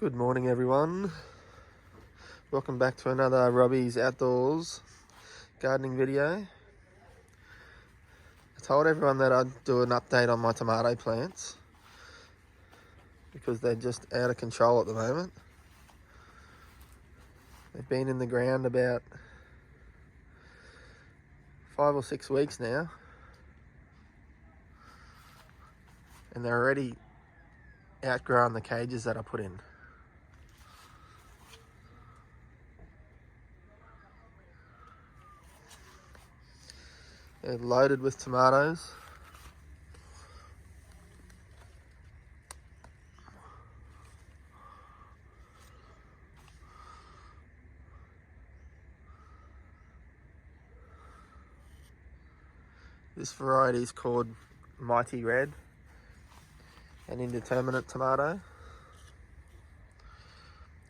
Good morning, everyone. Welcome back to another Robbie's Outdoors gardening video. I told everyone that I'd do an update on my tomato plants because they're just out of control at the moment. They've been in the ground about 5 or 6 weeks now, and they're already outgrowing the cages that I put in. They're loaded with tomatoes. This variety is called Mighty Red, an indeterminate tomato.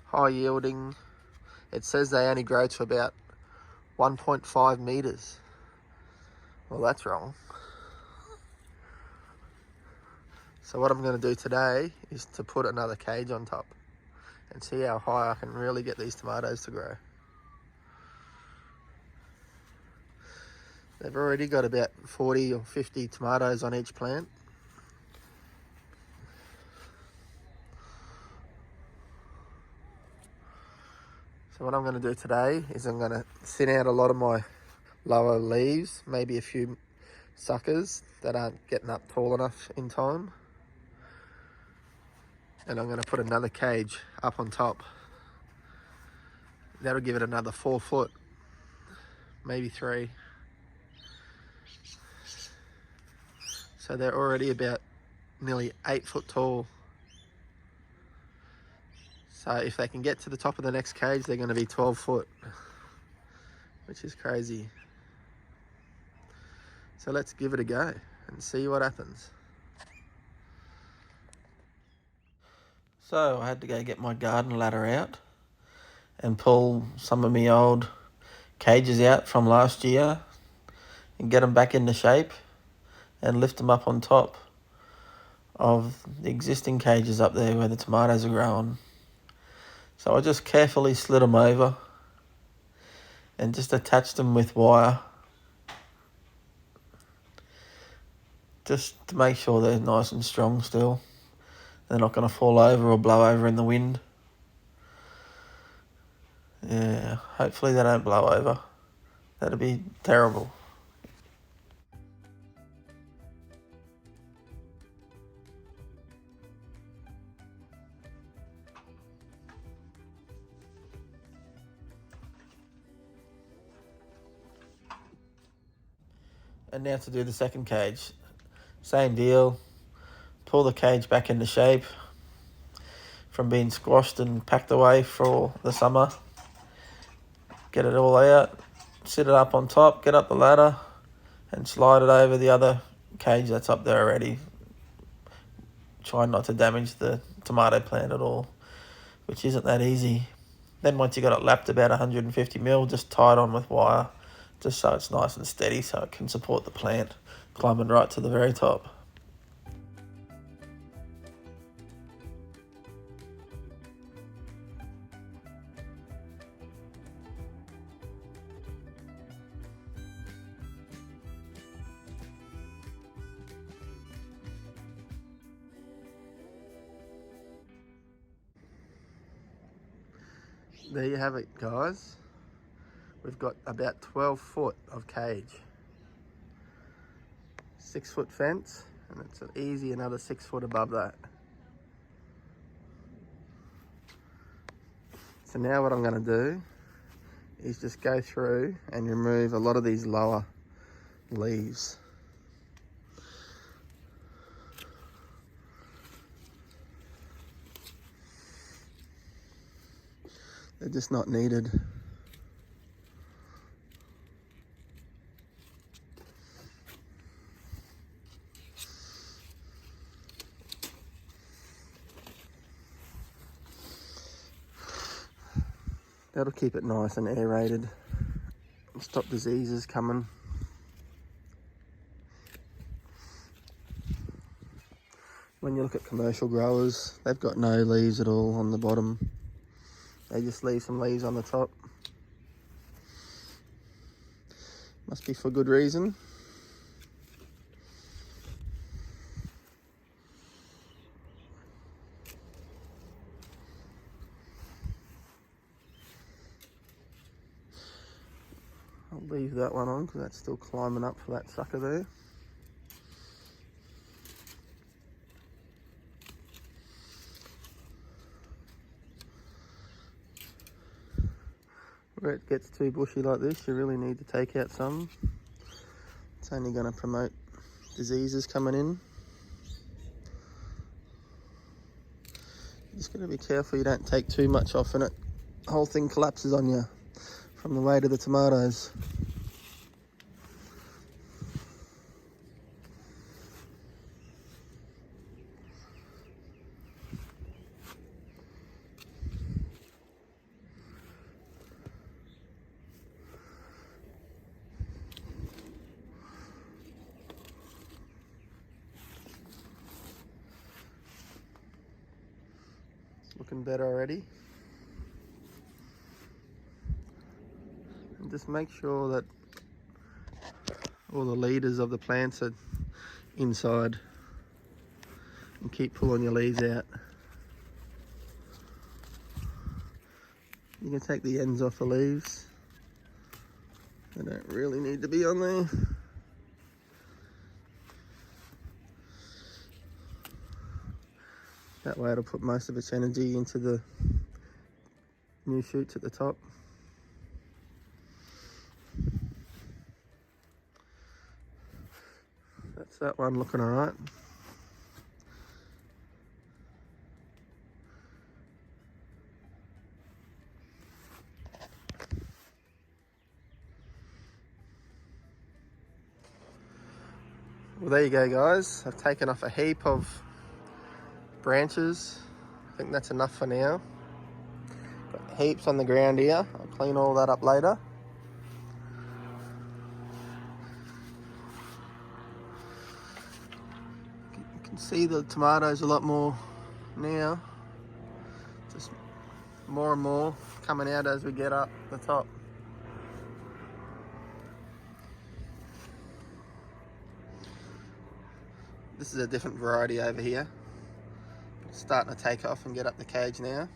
High yielding. It says they only grow to about 1.5 meters. Well, that's wrong. So what I'm going to do today is to put another cage on top and see how high I can really get these tomatoes to grow. They've already got about 40 or 50 tomatoes on each plant. So what I'm going to do today is I'm going to thin out a lot of my lower leaves, maybe a few suckers that aren't getting up tall enough in time. And I'm going to put another cage up on top. That'll give it another 4 foot, maybe 3. So they're already about nearly 8 foot tall. So if they can get to the top of the next cage, they're going to be 12 foot, which is crazy. So let's give it a go and see what happens. So I had to go get my garden ladder out and pull some of my old cages out from last year and get them back into shape and lift them up on top of the existing cages up there where the tomatoes are growing. So I just carefully slid them over and just attached them with wire, just to make sure they're nice and strong still. They're not going to fall over or blow over in the wind. Yeah, hopefully they don't blow over. That'd be terrible. And now to do the second cage. Same deal. Pull the cage back into shape from being squashed and packed away for the summer. Get it all out, sit it up on top, get up the ladder and slide it over the other cage that's up there already. Try not to damage the tomato plant at all, which isn't that easy. Then once you got it lapped about 150 mil, just tie it on with wire, just so it's nice and steady so it can support the plant climbing right to the very top. There you have it, guys. We've got about 12 foot of cage. 6 foot fence, and it's an easy another 6 foot above that. So now what I'm going to do is just go through and remove a lot of these lower leaves. They're just not needed. That'll keep it nice and aerated. Stop diseases coming. When you look at commercial growers, they've got no leaves at all on the bottom. They just leave some leaves on the top. Must be for good reason. I'll leave that one on because that's still climbing up for that sucker there. Where it gets too bushy like this, you really need to take out some. It's only going to promote diseases coming in. You just got to be careful you don't take too much off and the whole thing collapses on you from the weight of the tomatoes. Looking better already. And just make sure that all the leaders of the plants are inside, and keep pulling your leaves out. You can take the ends off the leaves. They don't really need to be on there. That way it'll put most of its energy into the new shoots at the top. That's that one looking alright. Well, there you go, guys. I've taken off a heap of branches. I think that's enough for now. Got heaps on the ground here. I'll clean all that up later. You can see the tomatoes a lot more now. Just more and more coming out as we get up the top. This is a different variety over here. It's starting to take off and get up the cage now.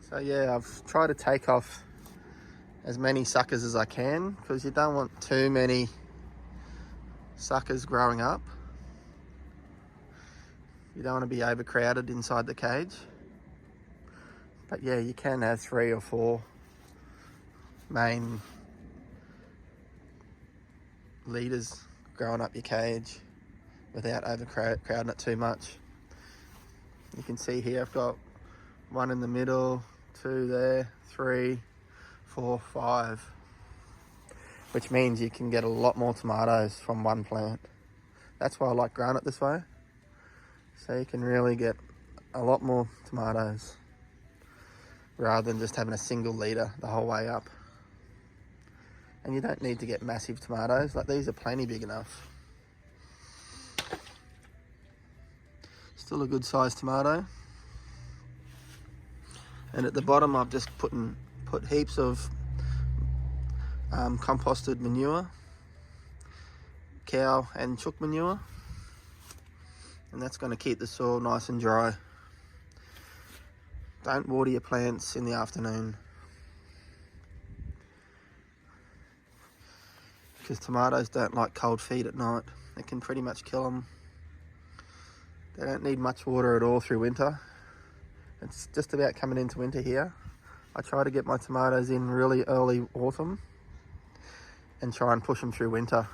So yeah, I've tried to take off as many suckers as I can because you don't want too many suckers growing up. You don't want to be overcrowded inside the cage. But yeah, you can have 3 or 4 main leaders growing up your cage without overcrowding it too much. You can see here I've got 1 in the middle, 2 there, 3, 4, 5, which means you can get a lot more tomatoes from one plant. That's why I like growing it this way, so you can really get a lot more tomatoes rather than just having a single leader the whole way up. And you don't need to get massive tomatoes, like these are plenty big enough. Still a good sized tomato. And at the bottom I've just put heaps of composted manure, cow and chook manure, and that's going to keep the soil nice and dry. Don't water your plants in the afternoon because tomatoes don't like cold feet at night. It can pretty much kill them. They don't need much water at all through winter. It's just about coming into winter here. I try to get my tomatoes in really early autumn and try and push them through winter.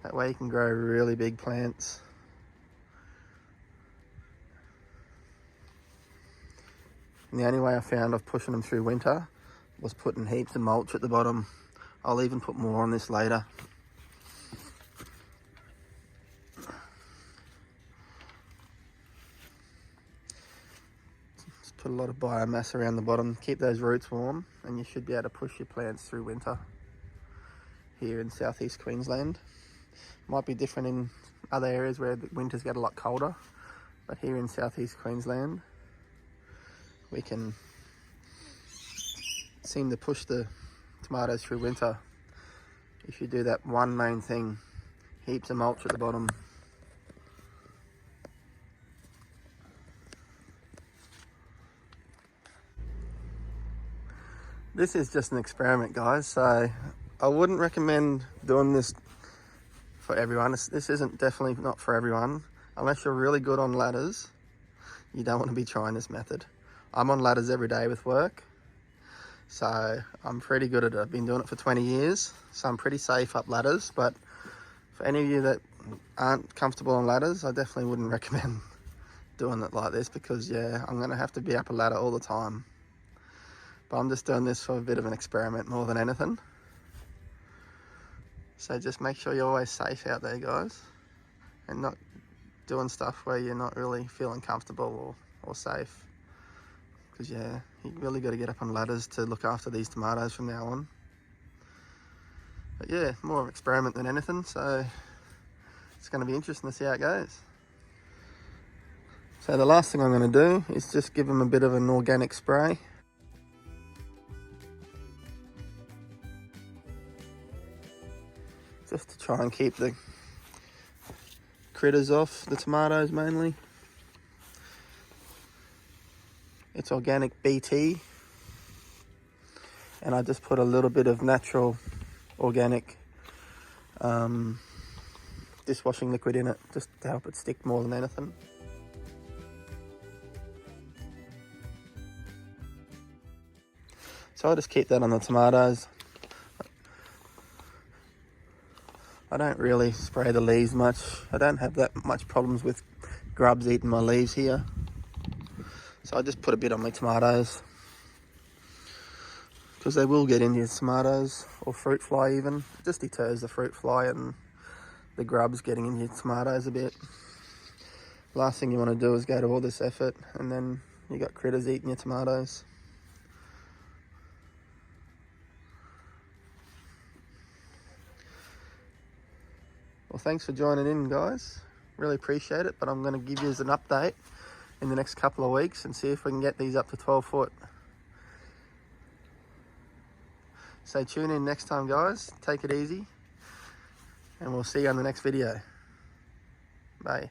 That way you can grow really big plants. And the only way I found of pushing them through winter was putting heaps of mulch at the bottom. I'll even put more on this later. Just put a lot of biomass around the bottom, keep those roots warm and you should be able to push your plants through winter here in southeast Queensland. Might be different in other areas where the winters get a lot colder, but here in southeast Queensland we can seem to push the tomatoes through winter if you do that one main thing: heaps of mulch at the bottom. This is just an experiment, guys, so I wouldn't recommend doing this for everyone. This isn't definitely not for everyone. Unless you're really good on ladders, you don't want to be trying this method. I'm on ladders every day with work, so I'm pretty good at it. I've been doing it for 20 years, so I'm pretty safe up ladders. But for any of you that aren't comfortable on ladders, I definitely wouldn't recommend doing it like this, because yeah, I'm going to have to be up a ladder all the time. But I'm just doing this for a bit of an experiment more than anything. So just make sure you're always safe out there, guys, and not doing stuff where you're not really feeling comfortable or safe. Because yeah, you really got to get up on ladders to look after these tomatoes from now on. But yeah, more of an experiment than anything, so it's going to be interesting to see how it goes. So the last thing I'm going to do is just give them a bit of an organic spray. Just to try and keep the critters off the tomatoes mainly. It's organic BT, and I just put a little bit of natural organic dishwashing liquid in it, just to help it stick more than anything. So I'll just keep that on the tomatoes. I don't really spray the leaves much. I don't have that much problems with grubs eating my leaves here. So I just put a bit on my tomatoes, because they will get into your tomatoes, or fruit fly even. It just deters the fruit fly and the grubs getting into your tomatoes a bit. Last thing you want to do is go to all this effort and then you got critters eating your tomatoes. Well, thanks for joining in, guys. Really appreciate it, but I'm going to give you an update in the next couple of weeks and see if we can get these up to 12 foot. So tune in next time, guys. Take it easy, and we'll see you on the next video. Bye.